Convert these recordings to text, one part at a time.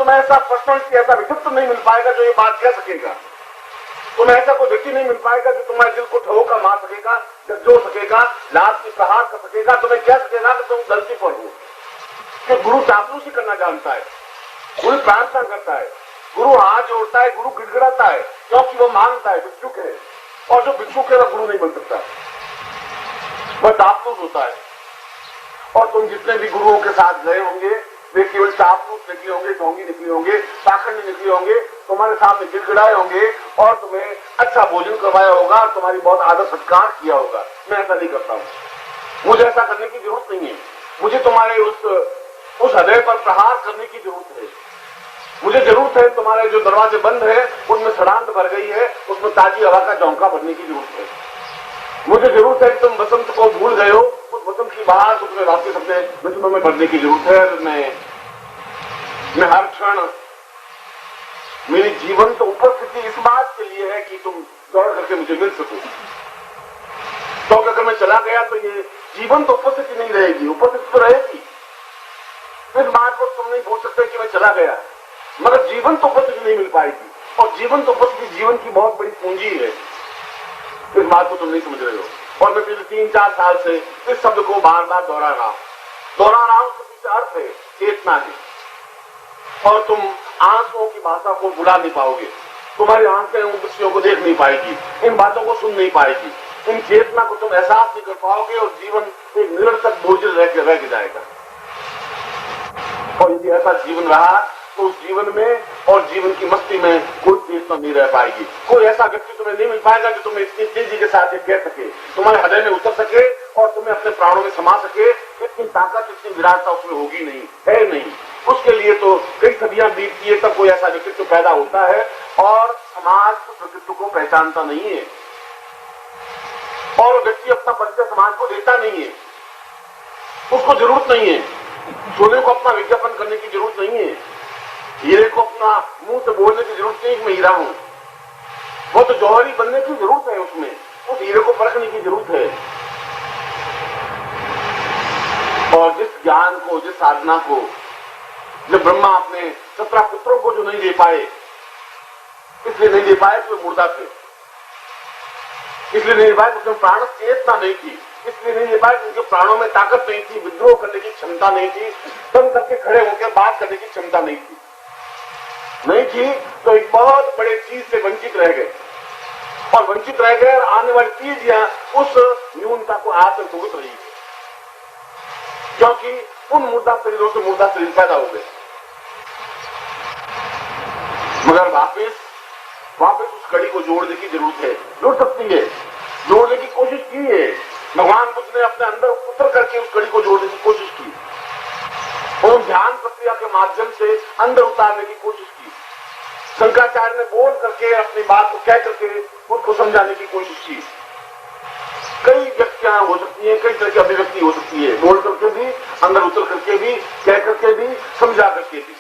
तुम्हें ऐसा पर्सनलिटी, ऐसा व्यक्तित्व नहीं मिल पाएगा जो ये बात कह सकेगा। तुम्हें ऐसा कोई व्यक्ति नहीं मिल पाएगा जो तुम्हारे दिल को ठोकर मार सकेगा, झकझोर सकेगा, लात की प्रहार कर सकेगा, तुम्हें कह सकेगा कि तुम गलती पर हो। कि गुरु चापलूसी करना जानता है, गुरु प्रार्थना करता है, गुरु हाथ जोड़ता है, गुरु गिड़गिड़ाता है, क्योंकि वो मानता है भिक्षुक है, और जो भिक्षुक है वो गुरु नहीं बन सकता, वह चापलूस होता है। और तुम जितने भी गुरुओं के साथ गए होंगे वे केवल चापलूस निकले होंगे, ढोंगी निकले होंगे, पाखंडी निकले होंगे, तुम्हारे सामने गिड़गिड़ाए होंगे और तुम्हें अच्छा भोजन करवाया होगा, तुम्हारी बहुत आदर सत्कार किया होगा। मैं ऐसा नहीं करता हूं, मुझे ऐसा करने की जरूरत नहीं है। मुझे तुम्हारे उस हृदय पर प्रहार करने की जरूरत है। मुझे जरूरत है तुम्हारे जो दरवाजे बंद है उनमें सड़ांध भर गई है, उसमें ताजी हवा का झोंका भरने की जरूरत है। मुझे जरूरत है कि तुम बसंत को भूल गए हो, उस बसंत की बाहर को तुम्हें वापस अपने विश्व में भरने की जरूरत है। मैं हर क्षण मेरी जीवंत उपस्थिति इस बात के लिए है कि तुम दौड़ करके मुझे मिल सको। तो अगर मैं चला गया तो ये जीवंत उपस्थिति नहीं रहेगी, उपस्थिति तो रहेगी। इस बात को तुम नहीं बोल सकते कि मैं चला गया, मगर जीवंत उपस्थिति नहीं मिल पाएगी। और जीवंत उपस्थिति जीवन की बहुत बड़ी पूंजी है, इस बात को तुम नहीं समझ रहे हो। और मैं पिछले 3-4 साल से इस शब्द को बार बार दोहरा रहा हूं। उसके पीछे अर्थ है चेतना है। और तुम आंखों की भाषा को बुला नहीं पाओगे, तुम्हारी आंखें उन दृश्यों को देख नहीं पाएगी, इन बातों को सुन नहीं पाएगी, इन चेतना को तुम एहसास नहीं कर पाओगे और जीवन एक निरर्थक बोझिल रह जाएगा। और यदि ऐसा जीवन रहा तो उस जीवन में और जीवन की मस्ती में कोई चेतना नहीं रह पाएगी। कोई ऐसा व्यक्ति तुम्हें नहीं मिल पाएगा जो तुम्हें इतनी तेजी के साथ कह सके, तुम्हारे हृदय में उतर सके और तुम्हें अपने प्राणों में समा सके। इतनी ताकत, इतनी विराटता उसमें होगी नहीं, है नहीं। उसके लिए तो कई सदियां बीतती है तब कोई ऐसा व्यक्तित्व पैदा होता है। और समाज उस व्यक्तित्व को पहचानता नहीं है और व्यक्ति अपना परिचय समाज को देता नहीं है। उसको जरूरत नहीं है, सोने को अपना विज्ञापन करने की जरूरत नहीं है, हीरे को अपना मुंह से बोलने की जरूरत नहीं कि मैं हीरा हूं। वो तो जौहरी बनने की जरूरत है, उसमें उस हीरे को परखने की जरूरत है। और जिस ज्ञान को, जिस साधना को जब ब्रह्मा अपने 17 पुत्रों को जो नहीं दे पाए, इसलिए नहीं दे पाए कि वे मुर्दा थे, इसलिए नहीं दे पाए कि उसमें प्राण चेतना नहीं थी, इसलिए नहीं दे पाए कि उनके प्राणों में ताकत नहीं थी, विद्रोह करने की क्षमता नहीं थी, दम करके खड़े होकर बात करने की क्षमता नहीं थी। तो एक बहुत बड़े चीज से वंचित रह गए और वंचित रह गए। और आने वाली चीज उस न्यूनता को आज तक भुगत रही है, क्योंकि उन मुर्दा शरीरों से मुर्दा शरीर पैदा हो गए। मगर वापस उस कड़ी को जोड़ने की जरूरत है, जुड़ सकती है, जोड़ने की कोशिश की है। भगवान बुद्ध ने अपने अंदर उतर करके उस कड़ी को जोड़ने की कोशिश की और ध्यान प्रक्रिया के माध्यम से अंदर उतारने की कोशिश की। शंकराचार्य ने बोल करके अपनी बात को कह करके खुद को समझाने की कोशिश की। कई व्यक्तियां हो सकती हैं, कई तरह की अभिव्यक्ति हो सकती है, बोल करके भी, अंदर उतर करके भी, कह करके भी, समझा करके भी।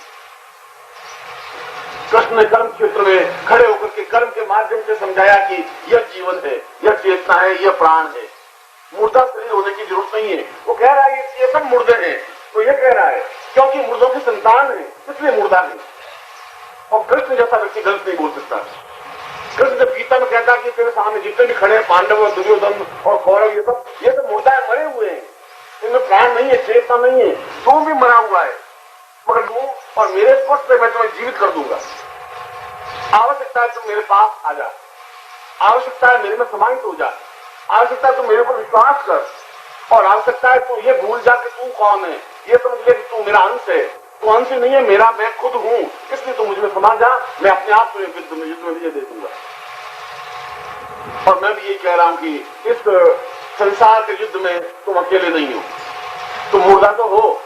कृष्ण ने कर्म क्षेत्र में खड़े होकर के कर्म के माध्यम से समझाया कि यह जीवन है, यह चेतना है, यह प्राण है, मुर्दा शरीर होने की जरूरत नहीं है। वो कह रहा है ये सब मुर्दे हैं, तो यह कह रहा है क्योंकि मुर्दों की संतान है इसलिए मुर्दा है। और कृष्ण जैसा व्यक्ति गलत नहीं बोल सकता। कृष्ण जब गीता में कहता कि तेरे सामने जितने भी खड़े हैं, पांडव और दुर्योधन और कौरव, ये सब मुर्दा है, मरे हुए हैं, इनमें प्राण नहीं है, चेतना नहीं है। तू भी मरा हुआ है, मगर तू और मेरे स्पर्श से मैं तुम्हें जीवित कर दूंगा। आवश्यकता है तुम मेरे पास आ जा, आवश्यकता है मेरे में समाहित हो जा, आवश्यकता है तुम मेरे पर विश्वास कर, और आवश्यकता है तू ये भूल जा कि तू कौन है, ये समझ ले कि तू मेरा अंश है। तू अंश नहीं है मेरा, मैं खुद हूं, इसलिए तू मुझ में समा जा, मैं अपने आप को युद्ध में विजय दे दूंगा। और मैं भी ये कह रहा हूं कि इस संसार के युद्ध में तुम अकेले नहीं हो। तुम मुर्दा तो हो,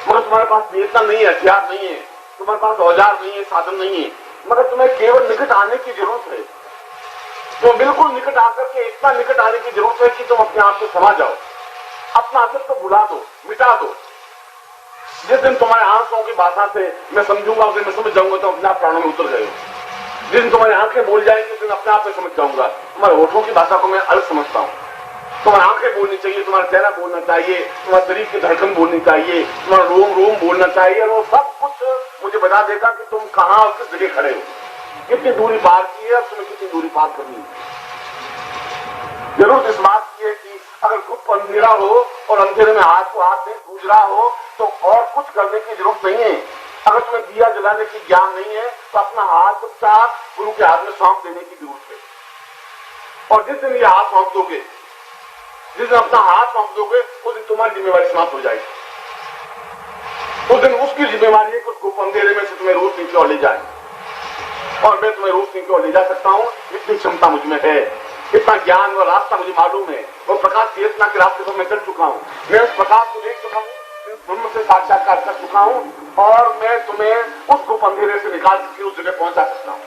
मगर तुम्हारे पास चेतना नहीं है, हथियार नहीं है, तुम्हारे पास औजार नहीं है, साधन नहीं है, मगर तुम्हें केवल निकट आने की जरूरत है। तो बिल्कुल निकट आकर के इतना निकट आने की जरूरत है कि तुम अपने आप से समा जाओ, अपना अस्तित्व को भुला दो, मिटा दो। जिस दिन तुम्हारे आंखों की भाषा से मैं समझूंगा, उस दिन मैं समझ जाऊंगा तो अपने आप प्राणों में उतर गए। जिस दिन तुम्हारी आंखें बोल जाएंगी उस दिन अपने आप में समझ जाऊंगा। तुम्हारे होठों की भाषा को मैं अलग समझता हूँ। तुम्हारी आंखें बोलनी चाहिए, तुम्हारा चेहरा बोलना चाहिए, तुम्हारे शरीर की धड़कन बोलनी चाहिए, तुम्हारा रोम रोम बोलना चाहिए, और वो सब कुछ मुझे बता देगा कि तुम कहां और किस जगह खड़े हो, कितनी दूरी पार की है और तुम्हें कितनी दूरी पार करनी है। जरूर इस बात की है कि अगर गुप्त अंधेरा हो और अंधेरे में हाथ को हाथ में सूझ रहा हो तो और कुछ करने की जरूरत नहीं है। अगर तुम्हें दिया जलाने की ज्ञान नहीं है तो अपना हाथ चुपचाप गुरु के हाथ में सौंप देने की जरूरत है। और जिस दिन ये हाथ सौंप दोगे, जिस दिन अपना हाथ सौंप दोगे, उस दिन तुम्हारी जिम्मेवारी समाप्त हो जाएगी। उस दिन उसकी जिम्मेवारी है कि गुप्त अंधेरे में से तुम्हें रोशनी की ओर ले जाए, और मैं तुम्हें रोशनी की ओर ले जा सकता हूं। इतनी क्षमता मुझ में है, इतना ज्ञान और रास्ता मुझे मालूम है। वो प्रकाश चेतना के रास्ते पर मैं चल चुका हूं, मैं उस प्रकाश को देख चुका हूं, ब्रह्म से साक्षात्कार कर चुका हूं, और मैं तुम्हें उस गुप्त अंधेरे से निकाल के उस जगह पहुंचा सकता हूं।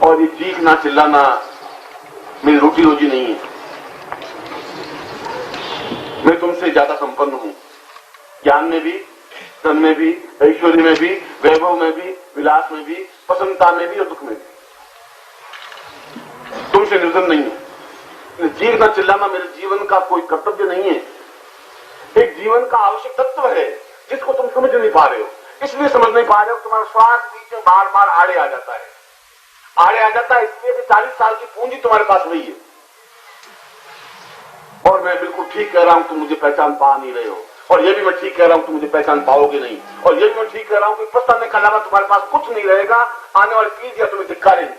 और ये चीखना चिल्लाना मेरी रोटी रोजी नहीं है। मैं तुमसे ज्यादा संपन्न हूं, ज्ञान में भी, धन में भी, ऐश्वर्य में भी, वैभव में भी, विलास में भी, प्रसन्नता में भी और दुख में भी। तुमसे निर्धन नहीं हूं। चीखना चिल्लाना मेरे जीवन का कोई कर्तव्य नहीं है। एक जीवन का आवश्यक तत्व है जिसको तुम समझ नहीं पा रहे हो। इसलिए समझ नहीं पा रहे हो, तुम्हारा स्वार्थ बीच में बार बार आड़े आ जाता है। आड़े आ जाता है इसलिए कि 40 साल की पूंजी तुम्हारे पास नहीं है। और मैं बिल्कुल ठीक कह रहा हूं, तुम मुझे पहचान पा नहीं रहे हो। और ये भी मैं ठीक कह रहा हूं, तुम मुझे पहचान पाओगे नहीं। और ये भी मैं ठीक कह रहा हूं कि पछताने के अलावा तुम्हारे पास कुछ नहीं रहेगा। आने वाली पीढ़ियां तुम्हें धिक्कारेंगी,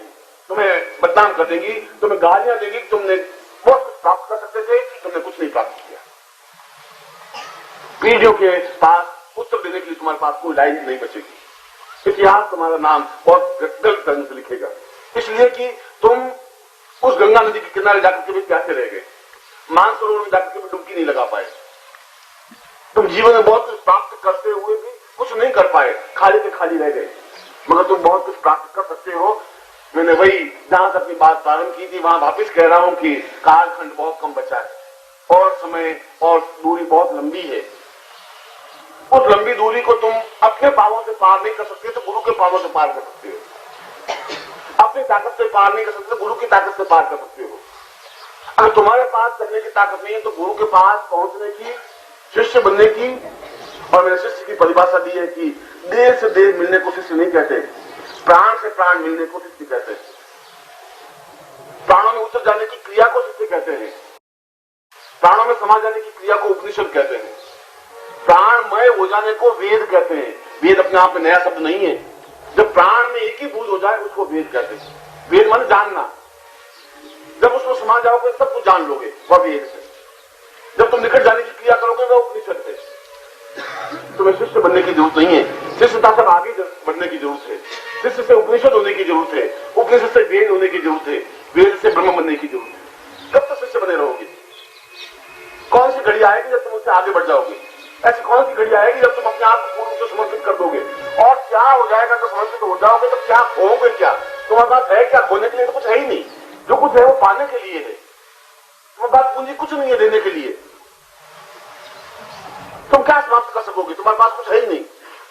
तुम्हें बदनाम कर देंगी, तुम्हें गालियां देंगी। तुमने बहुत कुछ प्राप्त कर सकते थे, तुमने कुछ नहीं प्राप्त किया। पीढ़ियों के पास उत्तर देने के लिए तुम्हारे पास कोई लाइन नहीं बचेगी। इतिहास तुम्हारा नाम बहुत गलत ढंग से लिखेगा, इसलिए कि तुम उस गंगा नदी के किनारे जाकर के भी प्यासे रह गए, मानसरोवर में जाकर के भी डुबकी नहीं लगा पाए। तुम जीवन में बहुत कुछ प्राप्त करते हुए भी कुछ नहीं कर पाए, खाली के खाली रह गए। मगर तुम बहुत कुछ प्राप्त कर सकते हो। मैंने वही जहां से अपनी बात प्रारंभ की थी वहां वापिस कह रहा हूं कि कालखंड बहुत कम बचा है और समय और दूरी बहुत लंबी है। उस लंबी दूरी को तुम अपने पांवों से पार नहीं कर सकते तो गुरु के पांवों से पार कर सकते हो। अपनी ताकत से पार नहीं कर सकते, गुरु की ताकत से पार कर सकते हो। अगर तुम्हारे पास करने की ताकत नहीं है तो गुरु के पास पहुंचने की, शिष्य बनने की। और मेरे शिष्य की परिभाषा दी है कि देर से देर मिलने को शिष्य नहीं कहते, प्राण से प्राण मिलने को शिष्य कहते हैं। प्राणों में उतर जाने की क्रिया को शिष्य कहते हैं। प्राणों में समा जाने की क्रिया को उपनिषद कहते हैं। प्राणमय हो जाने को वेद कहते हैं। वेद अपने आप में नया शब्द नहीं है। जब प्राण में एक ही बूंद हो जाए उसको वेद कहते हैं। वेद माने जानना। जब उसमें समा जाओगे सब कुछ जान लोगे, वह वेद है। जब तुम निकट जाने की क्रिया करोगे वह उपनिषद है। तुम्हें शिष्य बनने की जरूरत नहीं है, शिष्यता से आगे बढ़ने की जरूरत है। शिष्य से उपनिषद होने की जरूरत है, उपनिषद से वेद होने की जरूरत है, वेद से ब्रह्म बनने की जरूरत है। कब तक शिष्य बने रहोगे? कौन सी घड़ी आएगी जब तुम उससे आगे बढ़ जाओगे? ऐसी कौन सी घड़ी आएगी जब तुम अपने आप को पूर्ण रूप से समर्पित कर दोगे? और क्या हो जाएगा जब समर्पित हो जाओगे तो क्या खोओगे? क्या तुम्हारे पास है? क्या खोने के लिए तो कुछ है ही नहीं। जो कुछ है वो पाने के लिए है। तुम्हारे पास पूंजी कुछ नहीं है देने के लिए। तुम क्या समाप्त कर सकोगे? तुम्हारे पास कुछ है ही नहीं।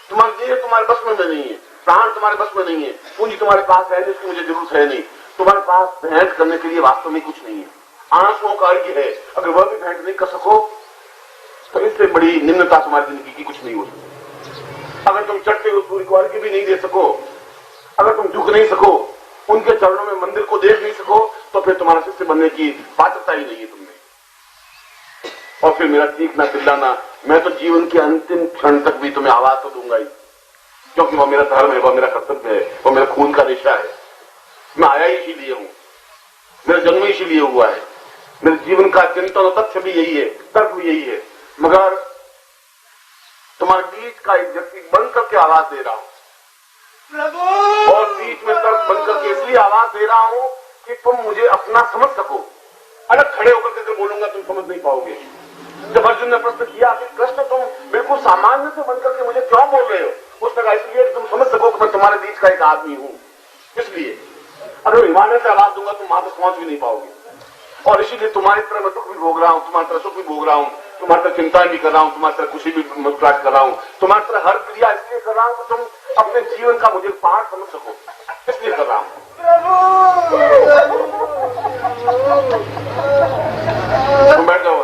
तुम्हारी देह तुम्हारे बस में नहीं है, प्राण तुम्हारे बस में नहीं है, पूंजी तुम्हारे पास है नहीं, उसकी मुझे जरूरत है नहीं। तुम्हारे पास भेंट करने के लिए वास्तव में कुछ नहीं है। आंसुओं का अर्घ्य है, अगर वह भी भेंट नहीं कर सको तो इससे बड़ी निम्नता तुम्हारी जिंदगी की कुछ नहीं हो सकती। अगर तुम चढ़ते हुए सूर्य को अर्घ्य भी नहीं दे सको, अगर तुम झुक नहीं सको, उनके चरणों में मंदिर को देख नहीं सको, तो फिर तुम्हारा शिष्य बनने की पात्रता ही नहीं है तुमने। और फिर मेरा चीखना चिल्लाना, मैं तो जीवन के अंतिम क्षण तक भी तुम्हें आवाज तो दूंगा ही, क्योंकि वह मेरा धर्म है, वह मेरा कर्तव्य है, वह मेरा खून का रेशा है। मैं आया ही इसीलिए हूं, मेरा जन्म इसीलिए हुआ है, मेरे जीवन का चिंतन और तथ्य भी यही है, तर्क भी यही है। मगर तुम्हारे बीच का एक व्यक्ति बन करके आवाज दे रहा हूं प्रभु, और बीच में तर्क बन करके इसलिए आवाज दे रहा हूं कि तुम मुझे अपना समझ सको। अलग खड़े होकर के बोलूंगा तुम समझ नहीं पाओगे। जब अर्जुन ने प्रश्न किया कि कृष्ण तुम बिल्कुल सामान्य से बनकर के मुझे क्यों बोल रहे हो, उसने कहा इसलिए तुम समझ सको कि मैं तुम्हारे बीच का एक आदमी हूं। इसलिए अगर हिमालय से आवाज दूंगा तुम वहां तक पहुंच भी नहीं पाओगे। और इसीलिए तुम्हारी तरह मैं दुख भी भोग रहा हूं, तुम्हारी तरह सुख भी भोग रहा हूं, तुम्हारी तरह चिंताएं भी कर रहा हूं, तुम्हारी तरह खुशी भी मुस्कुराहट कर रहा हूं, तुम्हारी तरह हर क्रिया इसलिए कर रहा हूं कि तुम अपने जीवन का मुझे पाठ समझ सको, इसलिए कर रहा हूं। तुम बैठ जाओ।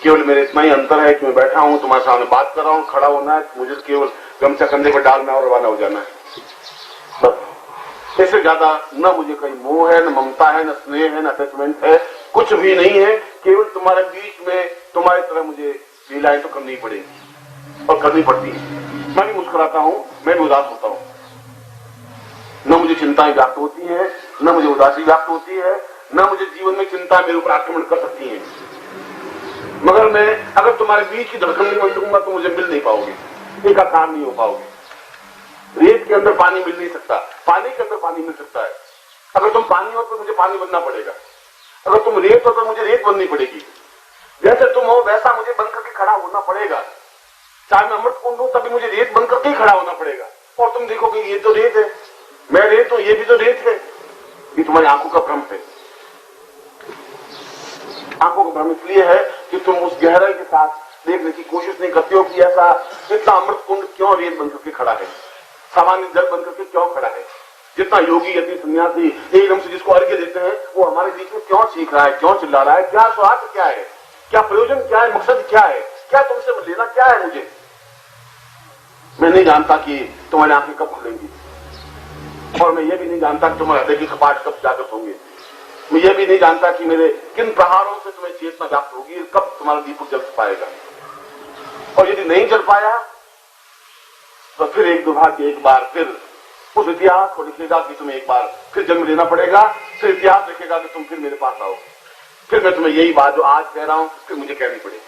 केवल मेरे इतना ही अंतर है कि मैं बैठा हूं, तुम्हारे सामने बात कर रहा हूं, खड़ा होना है, मुझे केवल गमछा कंधे पर डालना और रवाना हो जाना है, बस। इससे ज्यादा न मुझे कहीं मोह है, न ममता है, न स्नेह है, न अटैचमेंट है, कुछ भी नहीं है। केवल तुम्हारे बीच में तुम्हारी तरह मुझे लीलाएं तो करनी पड़ेगी और करनी पड़ती है। मैं भी मुस्कुराता हूं, मैं भी उदास होता हूं, न मुझे चिंताएं व्याप्त होती हैं, न मुझे उदासी व्याप्त होती है, न मुझे जीवन में चिंता मेरे ऊपर आक्रमण कर सकती है। मगर मैं अगर तुम्हारे बीच की धड़कन नहीं बन सकूंगा तो मुझे मिल नहीं पाओगे, एकाकार नहीं हो पाओगे। रेत के अंदर पानी मिल नहीं सकता, पानी के अंदर पानी मिल सकता है। अगर तुम पानी हो तो मुझे पानी बनना पड़ेगा, अगर तुम रेत हो तो मुझे रेत बननी पड़ेगी। जैसे तुम हो वैसा मुझे बनकर के खड़ा होना पड़ेगा। चाहे मैं अमृत कुंड हूं तभी मुझे रेत बनकर के खड़ा होना पड़ेगा। और तुम देखोगे ये तो रेत है, मैं रेत हूं, ये भी तो रेत है। ये तुम्हारी आंखों का भ्रम है। आंखों का भ्रम इसलिए है कि तुम उस गहराई के साथ देखने की कोशिश नहीं करते हो कि ऐसा इतना अमृत कुंड क्यों रेत बनकर के खड़ा है, सामान्य जल बनकर के क्यों खड़ा है। जितना योगी यदि सन्यासी एकदम से जिसको अर्घ्य देते हैं वो हमारे बीच में क्यों चीख रहा है, क्यों चिल्ला रहा है, क्या स्वार्थ क्या है, क्या प्रयोजन क्या है, मकसद क्या है, क्या तुमसे लेना क्या है मुझे। मैं नहीं जानता कि तुम्हारी आंखें कब खुलेंगी, और मैं ये भी नहीं जानता कि तुम्हारे हृदय के कपाट कब जागृत होंगे। मैं ये भी नहीं जानता कि मेरे किन प्रहारों से तुम्हें चेतना व्याप्त होगी, कब तुम्हारा दीपक जल पाएगा। और यदि नहीं जल पाया तो फिर एक दुर्भाग्य, एक बार फिर उस इतिहास को लिखेगा कि तुम्हें एक बार फिर जन्म लेना पड़ेगा। फिर इतिहास लिखेगा कि तुम फिर मेरे पास आओ, फिर मैं तुम्हें यही बात जो आज कह रहा हूं फिर मुझे कहनी पड़ेगी।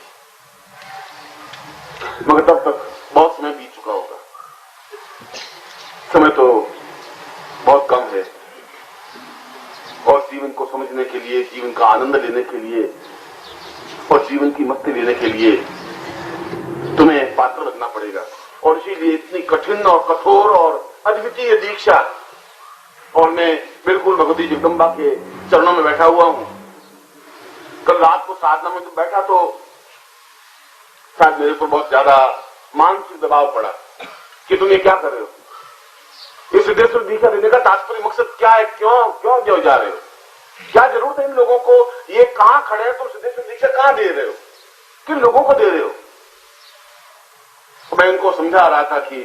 मगर तब तक बहुत समय बीत चुका होगा। समय तो बहुत कम है, और जीवन को समझने के लिए, जीवन का आनंद लेने के लिए और जीवन की मस्ती लेने के लिए तुम्हें पात्र लगना पड़ेगा। और इसीलिए इतनी कठिन और कठोर और अद्वितीय दीक्षा। और मैं बिल्कुल भगवती जगदम्बा के चरणों में बैठा हुआ हूं। कल रात को साधना में तो बैठा तो शायद मेरे ऊपर बहुत ज्यादा मानसिक दबाव पड़ा कि तुम ये क्या कर रहे हो, इस सिद्धेश्वर दीक्षा देने का तात्पर्य मकसद क्या है, क्यों जा रहे हो, क्या जरूरत है इन लोगों को, ये कहां खड़े हैं, तुम सिद्धेश्वर दीक्षा कहां दे रहे हो, किन लोगों को दे रहे हो। मैं उनको समझा रहा था कि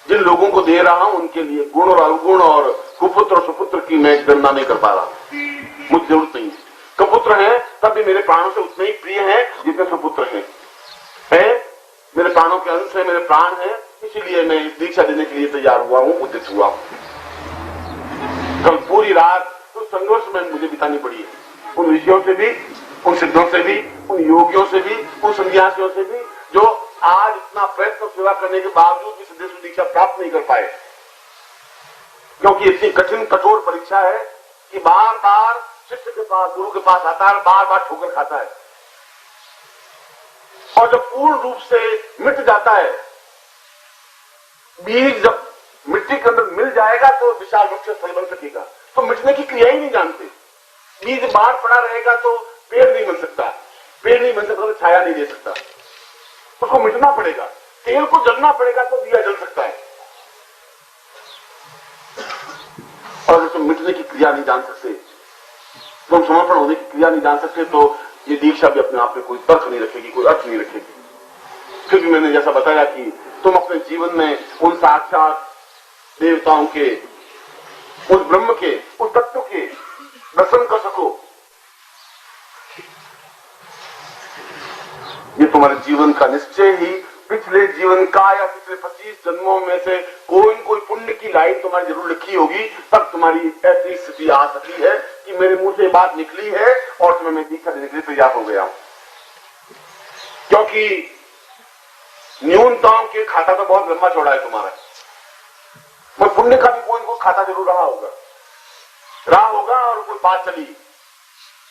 जिन लोगों को दे रहा हूं उनके लिए गुण और अवगुण और कुपुत्र और सुपुत्र की मैं गणना नहीं कर पा रहा। मुझे जरूरत नहीं है। कुपुत्र हैं तब भी मेरे प्राणों से उतने ही प्रिय हैं जितने सुपुत्र हैं। मेरे प्राणों के अंश है, मेरे प्राण है, इसीलिए मैं दीक्षा देने के लिए तैयार हुआ हूं, उद्यत हुआ हूं। कल पूरी रात उस संघर्ष में मुझे बितानी पड़ी है, उन ऋषियों से भी, उन सिद्धों से भी, उन योगियों से भी, उन सन्यासियों से भी, जो आज इतना प्रयत्न सेवा करने के बावजूद भी सिद्धेश्वर दीक्षा प्राप्त नहीं कर पाए। क्योंकि इतनी कठिन कठोर परीक्षा है कि बार बार शिष्य के पास, गुरु के पास आता है, बार बार ठोकर खाता है। और जब पूर्ण रूप से मिट जाता है बीज, जब मिट्टी के अंदर मिल जाएगा तो विशाल वृक्ष फल बन सकेगा। तो मिटने की क्रिया ही नहीं जानते। बीज बाहर पड़ा रहेगा तो पेड़ नहीं बन सकता, पेड़ नहीं बन सकता तो छाया नहीं दे सकता, उसको मिटना पड़ेगा, तेल को जलना पड़ेगा तो दिया जल सकता है। और अगर तुम मिटने की क्रिया नहीं जान सकते, तुम समर्पण होने की क्रिया नहीं जान सकते, तो ये दीक्षा भी अपने आप में कोई तर्क नहीं रखेगी, कोई अर्थ नहीं रखेगी। फिर भी मैंने जैसा बताया कि तुम अपने जीवन में उन साक्षात देवताओं के, उस ब्रह्म के, उस तत्व के दर्शन कर सको। ये तुम्हारे जीवन का निश्चय ही पिछले जीवन का या पिछले 25 जन्मों में से कोई कोई पुण्य की लाइन तुम्हारी जरूर लिखी होगी, तब तुम्हारी ऐसी स्थिति आ सकती है कि मेरे मुंह से बात निकली है और तुम्हें मैं दीक्षा देने के लिए तैयार हो गया हूं। क्योंकि न्यूनतम के खाता तो बहुत लंबा चौड़ा है तुम्हारा, मगर पुण्य का भी कोई खाता जरूर रहा होगा और कोई बात चली।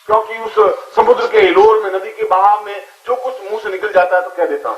क्योंकि उस समुद्र के हिलोर में, नदी के बहाव में जो कुछ मुंह से निकल जाता है तो कह देता हूं।